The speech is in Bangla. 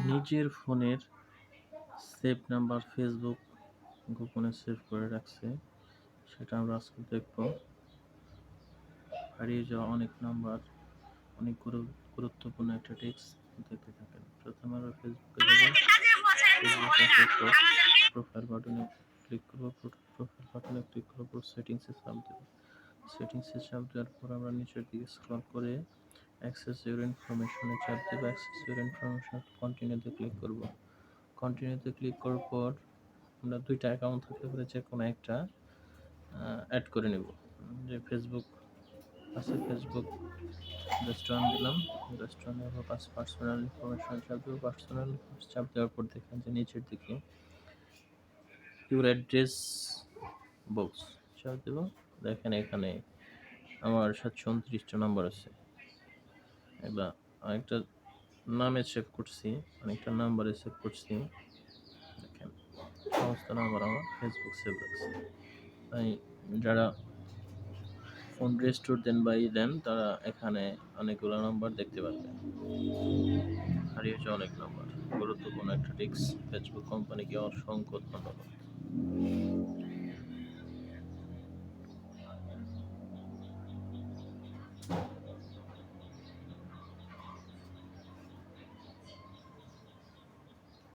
নিজের ফোনের সেভ নাম্বার ফেসবুক গোপনে সেভ করে রাখছে, সেটা আমরা আজকে দেখব। হারিয়ে যাওয়া অনেক নাম্বার, অনেক গুরুত্বপূর্ণ একটা টিপস দেখতে থাকেন। প্রথমে আমরা ফেসবুকে যাব, ফেসবুকে প্রোফাইল বাটনে ক্লিক করব, প্রোফাইল বাটনে ক্লিক করার পর সেটিংসে চাপ দেব। সেটিংসে চাপ দেওয়ার পর আমরা নিচের দিকে স্ক্রল করে অ্যাক্সেস ইউর ইনফরমেশনে চাপ দেব। অ্যাক্সেস ইউর ইনফরমেশন কন্টিনিউতে ক্লিক করব। কন্টিনিউতে ক্লিক করার পর আমরা দুইটা অ্যাকাউন্ট থাকতে পারে, যে কোনো একটা অ্যাড করে নেব। যে ফেসবুক আছে, ফেসবুক রেস্টুরেন্ট দিলাম, রেস্টুরেন্টের পার্সোনাল ইনফরমেশন চাপ দেবো। পার্সোনাল চাপ দেওয়ার পর দেখেন যে নিচের দিকে ইউর অ্যাড্রেস বক্স চাপ দেবো। দেখেন এখানে আমার 729টা নাম্বার আছে। এবার অনেকটা নামে সেভ করছি, অনেকটা নাম্বারে সেভ করছি। দেখেন সমস্ত নাম্বার আমার ফেসবুক সেভ রাখছি। তাই যারা ফোন রেস্টোর দেন বা দেন, তারা এখানে অনেকগুলো নাম্বার দেখতে পারবে। হারিয়ে যাওয়া অনেক নাম্বার, গুরুত্বপূর্ণ একটা টিপস। ফেসবুক কোম্পানিকে অসংখ্য ধন্যবাদ।